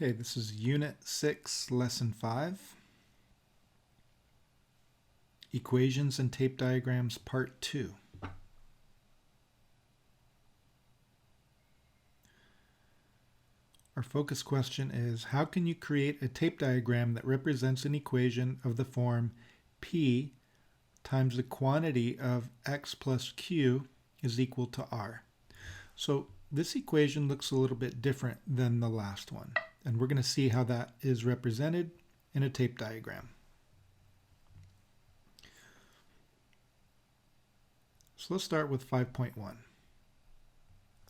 Okay, this is Unit 6, Lesson 5. Equations and Tape Diagrams, Part 2. Our focus question is, how can you create a tape diagram that represents an equation of the form P times the quantity of x plus q is equal to r? So this equation looks a little bit different than the last one, and we're going to see how that is represented in a tape diagram. So let's start with 5.1.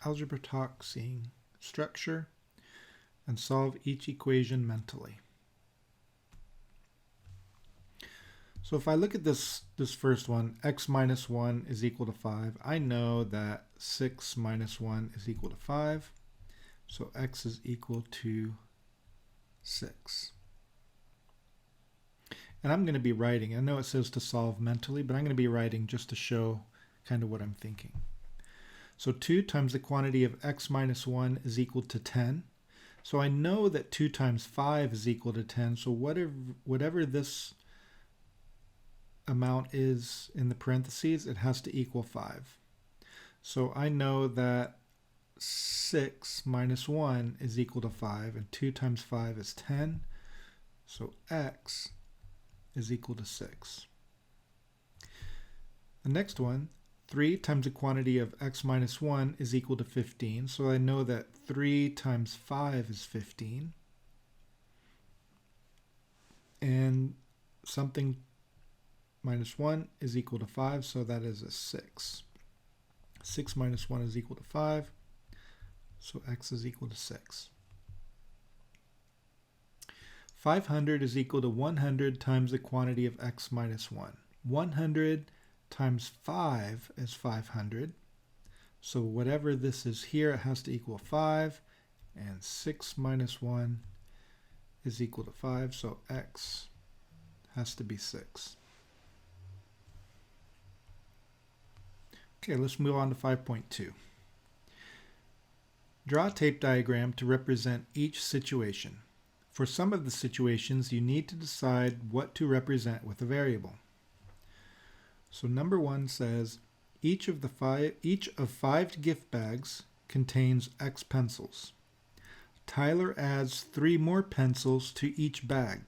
Algebra talk, seeing structure, and solve each equation mentally. So if I look at this first one, x minus 1 is equal to 5. I know that 6 minus 1 is equal to 5. So x is equal to 6. And I'm going to be writing. I know it says to solve mentally, but I'm going to be writing just to show kind of what I'm thinking. So 2 times the quantity of x minus 1 is equal to 10. So I know that 2 times 5 is equal to 10. So whatever this amount is in the parentheses, it has to equal 5. So I know that 6 minus 1 is equal to 5, and 2 times 5 is 10. So x is equal to 6. The next one, 3 times the quantity of x minus 1 is equal to 15. So I know that 3 times 5 is 15. And something minus 1 is equal to 5, so that is a 6. 6 minus 1 is equal to 5, so x is equal to 6. 500 is equal to 100 times the quantity of x minus 1. 100 times 5 is 500. So whatever this is here, it has to equal 5. And 6 minus 1 is equal to 5. So x has to be 6. Okay, let's move on to 5.2. Draw a tape diagram to represent each situation. For some of the situations, you need to decide what to represent with a variable. So number 1 says, each of 5 gift bags contains X pencils. Tyler adds 3 more pencils to each bag.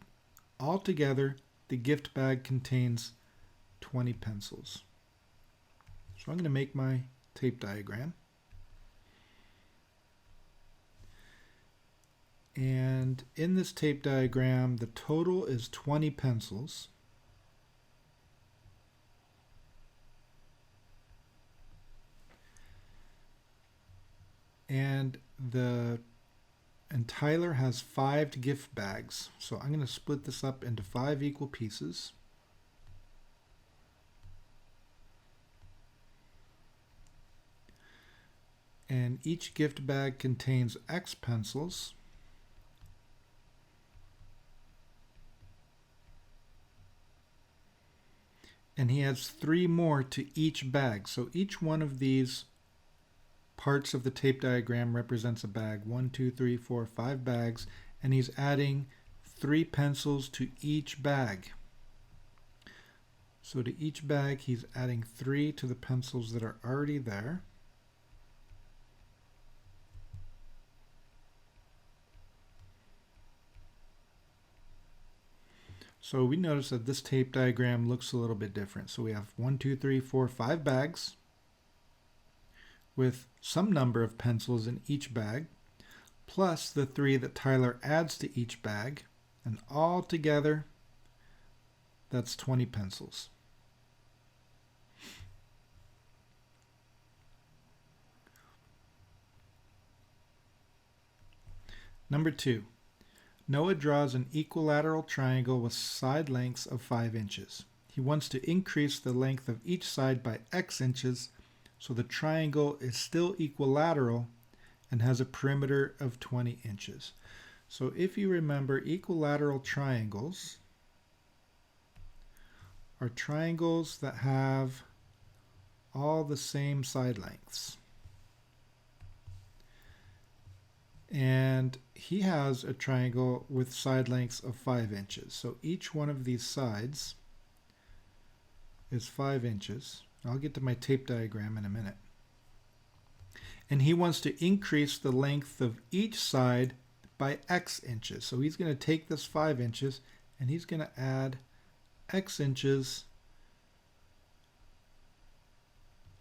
Altogether, the gift bag contains 20 pencils. So I'm going to make my tape diagram. And in this tape diagram, the total is 20 pencils. And Tyler has 5 gift bags. So I'm going to split this up into 5 equal pieces. And each gift bag contains X pencils. And he adds 3 more to each bag. So each one of these parts of the tape diagram represents a bag. 1, 2, 3, 4, 5 bags. And he's adding 3 pencils to each bag. So to each bag, he's adding 3 to the pencils that are already there. So we notice that this tape diagram looks a little bit different. So we have 1, 2, 3, 4, 5 bags with some number of pencils in each bag, plus the 3 that Tyler adds to each bag, and all together, that's 20 pencils. Number 2. Noah draws an equilateral triangle with side lengths of 5 inches. He wants to increase the length of each side by x inches, so the triangle is still equilateral and has a perimeter of 20 inches. So if you remember, equilateral triangles are triangles that have all the same side lengths. And he has a triangle with side lengths of 5 inches. So each one of these sides is 5 inches. I'll get to my tape diagram in a minute. And he wants to increase the length of each side by x inches. So he's going to take this 5 inches and he's going to add x inches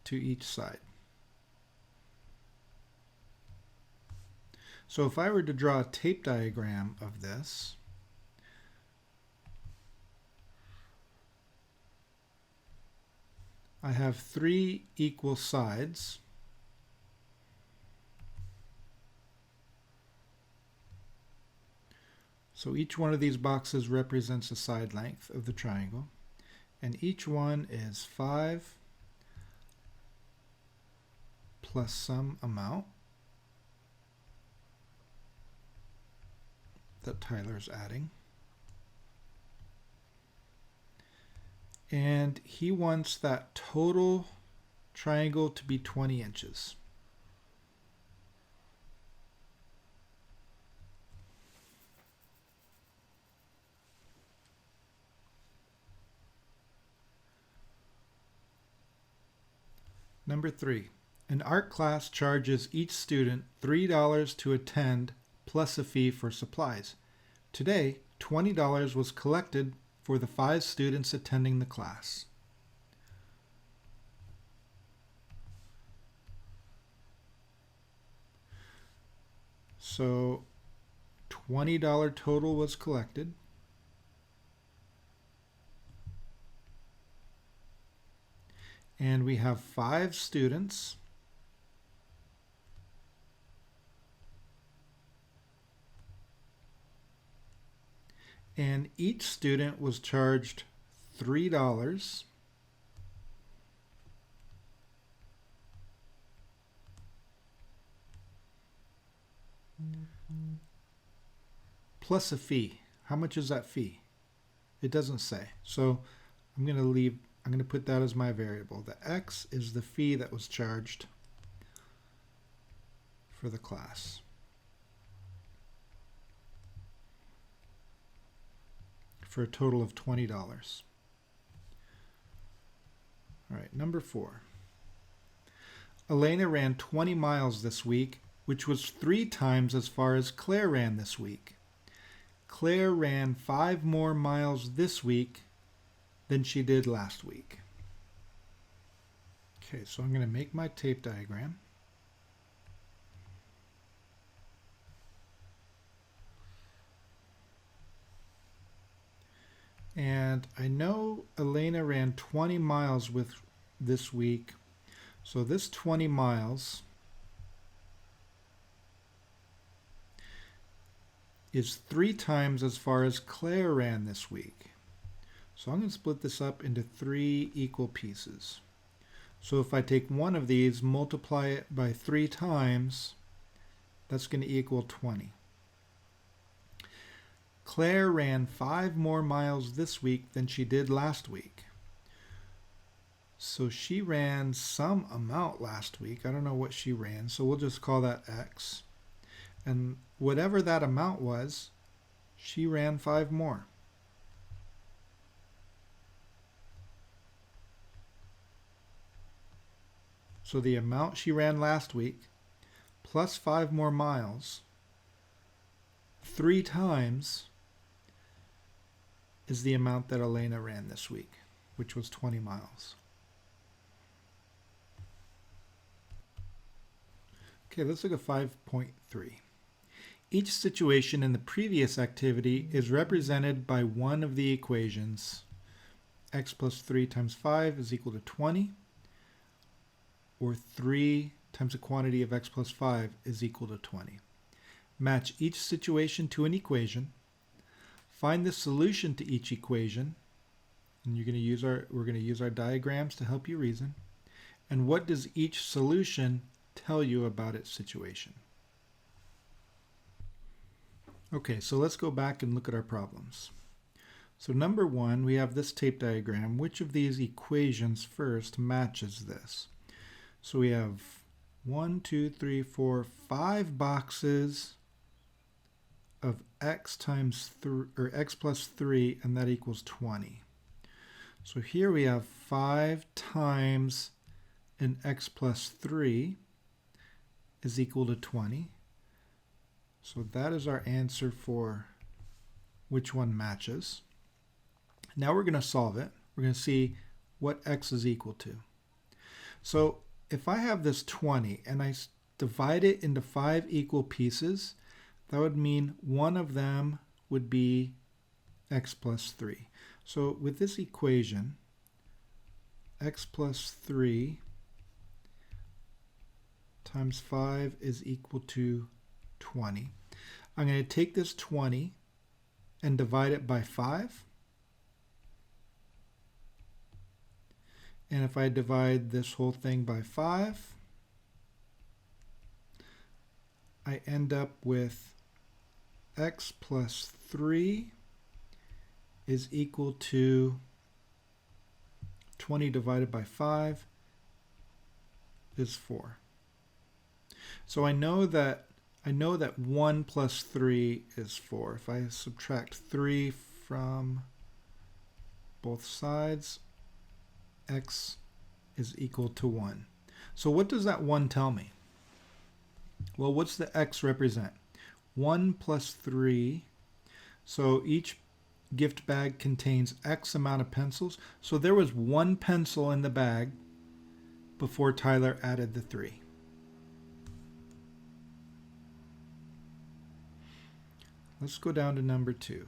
to each side. So if I were to draw a tape diagram of this, I have 3 equal sides. So each one of these boxes represents a side length of the triangle, and each one is 5 plus some amount that Tyler's adding. And he wants that total triangle to be 20 inches. Number 3. An art class charges each student $3 to attend plus a fee for supplies. Today, $20 was collected for the 5 students attending the class. So $20 total was collected. And we have 5 students. And each student was charged $3 plus a fee. How much is that fee? It doesn't say. So I'm going to put that as my variable. The x is the fee that was charged for the class. For a total of $20. All right, number 4. Elena ran 20 miles this week, which was 3 times as far as Claire ran this week. Claire ran 5 more miles this week than she did last week. Okay, so I'm going to make my tape diagram. And I know Elena ran 20 miles this week. So this 20 miles is 3 times as far as Claire ran this week. So I'm going to split this up into 3 equal pieces. So if I take one of these, multiply it by 3 times, that's going to equal 20. Claire ran 5 more miles this week than she did last week. So she ran some amount last week. I don't know what she ran, so we'll just call that X. And whatever that amount was, she ran 5 more. So the amount she ran last week plus 5 more miles 3 times is the amount that Elena ran this week, which was 20 miles. Okay, let's look at 5.3. Each situation in the previous activity is represented by one of the equations. X plus 3 times 5 is equal to 20, or 3 times the quantity of x plus 5 is equal to 20. Match each situation to an equation. Find the solution to each equation, and we're going to use our diagrams to help you reason. And what does each solution tell you about its situation? Okay, so let's go back and look at our problems. So number 1, we have this tape diagram. Which of these equations first matches this? So we have 1, 2, 3, 4, 5 boxes of x times or x plus 3, and that equals 20. So here we have 5 times an x plus 3 is equal to 20. So that is our answer for which one matches. Now we're going to solve it. We're going to see what x is equal to. So if I have this 20 and I divide it into 5 equal pieces, that would mean one of them would be x plus 3. So with this equation, x plus 3 times 5 is equal to 20. I'm going to take this 20 and divide it by 5. And if I divide this whole thing by 5, I end up with x plus 3 is equal to 20 divided by 5 is 4. So I know that 1 plus 3 is 4. If I subtract 3 from both sides, x is equal to 1. So what does that 1 tell me? Well, what's the x represent? 1 plus 3. So each gift bag contains X amount of pencils. So there was 1 pencil in the bag before Tyler added the 3. Let's go down to number 2.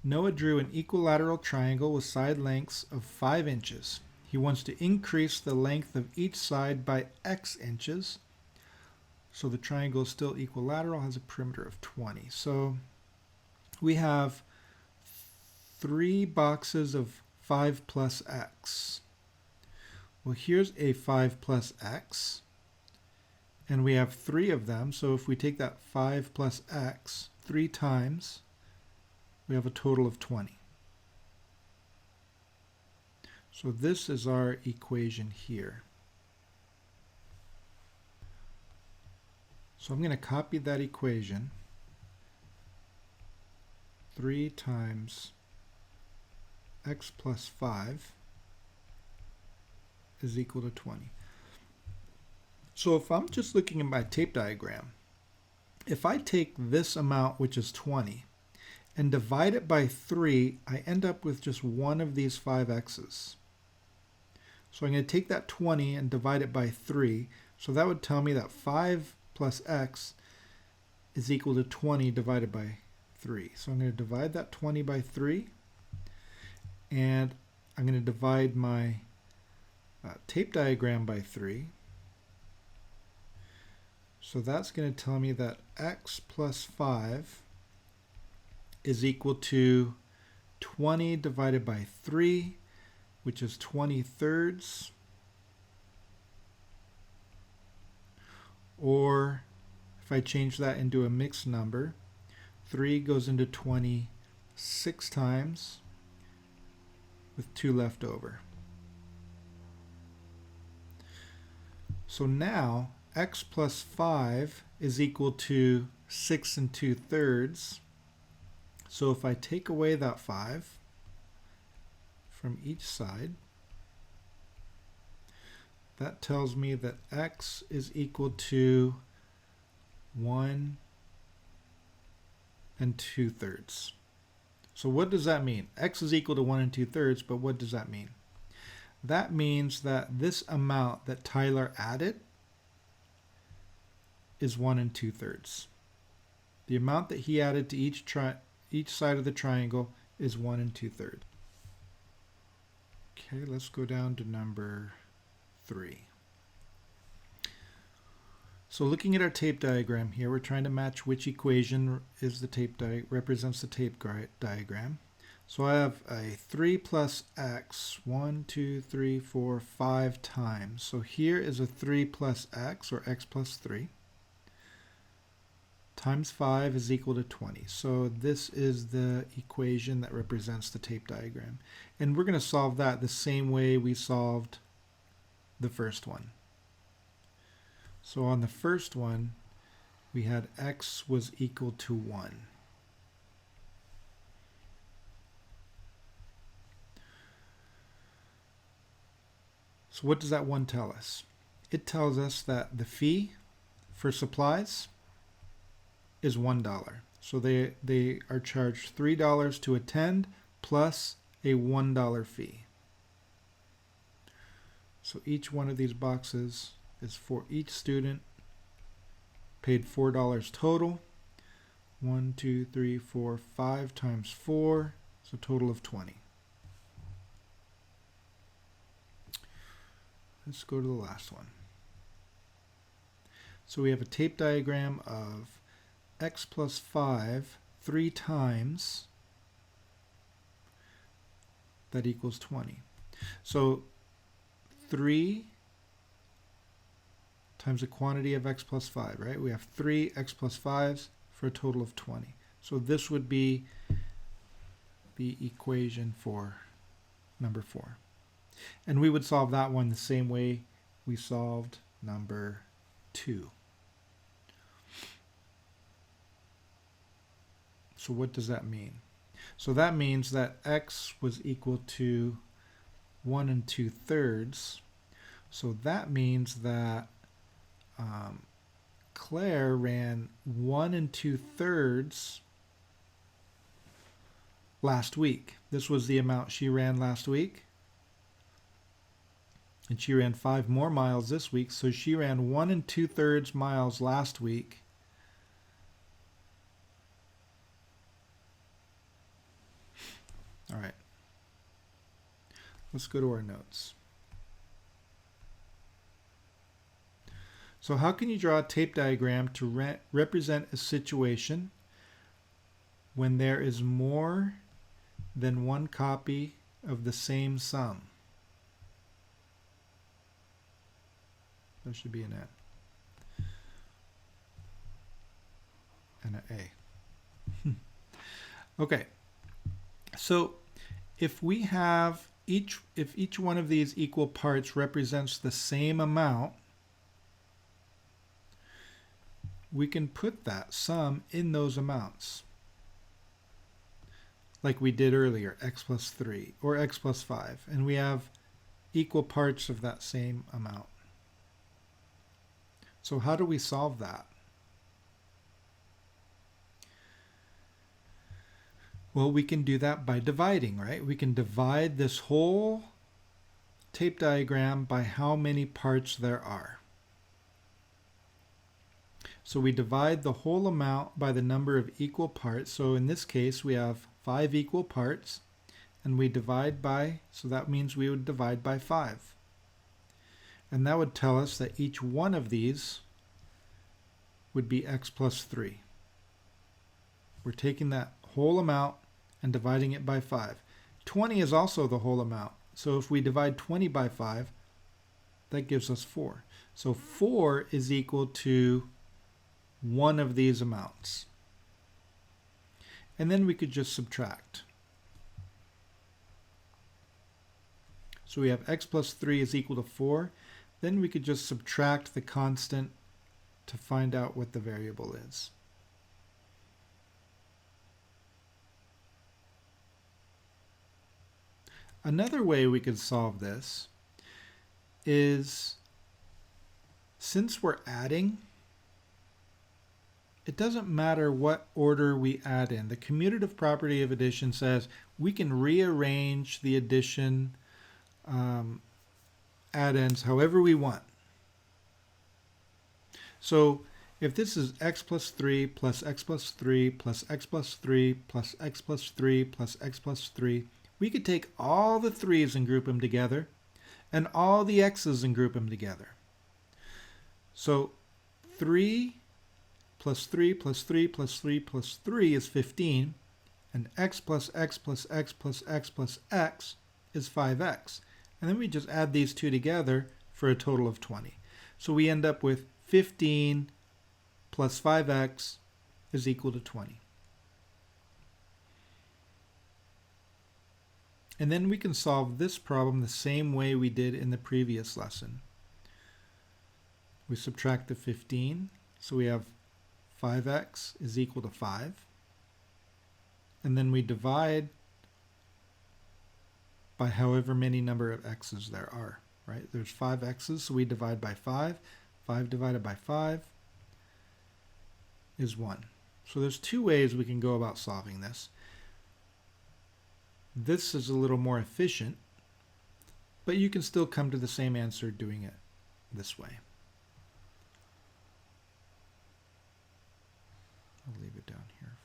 Noah drew an equilateral triangle with side lengths of 5 inches. He wants to increase the length of each side by X inches. So the triangle is still equilateral, has a perimeter of 20. So we have 3 boxes of 5 plus X. Well, here's a 5 plus X. And we have 3 of them. So if we take that 5 plus X 3 times, we have a total of 20. So this is our equation here. So I'm going to copy that equation. 3 times x plus 5 is equal to 20. So if I'm just looking at my tape diagram, if I take this amount, which is 20, and divide it by 3, I end up with just one of these 5x's. So I'm going to take that 20 and divide it by 3. So that would tell me that 5 plus x is equal to 20 divided by 3. So I'm going to divide that 20 by 3. And I'm going to divide my tape diagram by 3. So that's going to tell me that x plus 5 is equal to 20 divided by 3, which is 20/3. Or if I change that into a mixed number, 3 goes into 20 6 times with 2 left over. So now x plus 5 is equal to 6 2/3. So if I take away that 5 from each side, that tells me that x is equal to 1 2/3. So what does that mean? X is equal to 1 2/3, but what does that mean? That means that this amount that Tyler added is 1 2/3. The amount that he added to each side of the triangle is 1 2/3. Okay, let's go down to number 3. So looking at our tape diagram here, we're trying to match which equation is the represents the tape diagram. So I have a 3 plus x 1 2 3 4 5 times. So here is a 3 plus x, or x plus 3, times 5 is equal to 20. So this is the equation that represents the tape diagram. And we're going to solve that the same way we solved the first one. So on the first one, we had x was equal to 1. So what does that 1 tell us? It tells us that the fee for supplies is $1. So they are charged $3 to attend plus a $1 fee. So each one of these boxes is for each student, paid $4 total. 1, 2, 3, 4, 5 times 4, so a total of 20. Let's go to the last one. So we have a tape diagram of x plus 5 3 times, that equals 20. So 3 times the quantity of x plus 5, right? We have 3 x plus 5s for a total of 20. So this would be the equation for number 4. And we would solve that one the same way we solved number 2. So what does that mean? So that means that x was equal to 1 2/3. So that means that Claire ran 1 2/3 last week. This was the amount she ran last week. And she ran 5 more miles this week. So she ran 1 2/3 miles last week. All right. Let's go to our notes. So how can you draw a tape diagram to represent a situation when there is more than one copy of the same sum? There should be an N and an A. Okay, so if we have if each one of these equal parts represents the same amount, we can put that sum in those amounts, like we did earlier, x plus 3 or x plus 5, and we have equal parts of that same amount. So how do we solve that? Well, we can do that by dividing, right? We can divide this whole tape diagram by how many parts there are. So we divide the whole amount by the number of equal parts. So in this case, we have 5 equal parts, and we divide by, so that means we would divide by 5. And that would tell us that each one of these would be x plus 3. We're taking that whole amount and dividing it by 5. 20 is also the whole amount. So if we divide 20 by 5, that gives us 4. So 4 is equal to one of these amounts. And then we could just subtract. So we have x plus 3 is equal to 4. Then we could just subtract the constant to find out what the variable is. Another way we could solve this is, since we're adding, it doesn't matter what order we add in. The commutative property of addition says we can rearrange the addition add-ins however we want. So if this is x plus 3 plus x plus 3 plus x plus 3 plus x plus 3 plus x plus 3, we could take all the 3's and group them together, and all the x's and group them together. So 3 plus 3 plus 3 plus 3 plus 3 is 15, and x plus x plus x plus x plus x is 5x. And then we just add these two together for a total of 20. So we end up with 15 plus 5x is equal to 20. And then we can solve this problem the same way we did in the previous lesson. We subtract the 15, so we have 5x is equal to 5. And then we divide by however many number of x's there are, right? There's 5 x's, so we divide by 5. 5 divided by 5 is 1. So there's two ways we can go about solving this. This is a little more efficient, but you can still come to the same answer doing it this way. I'll leave it down here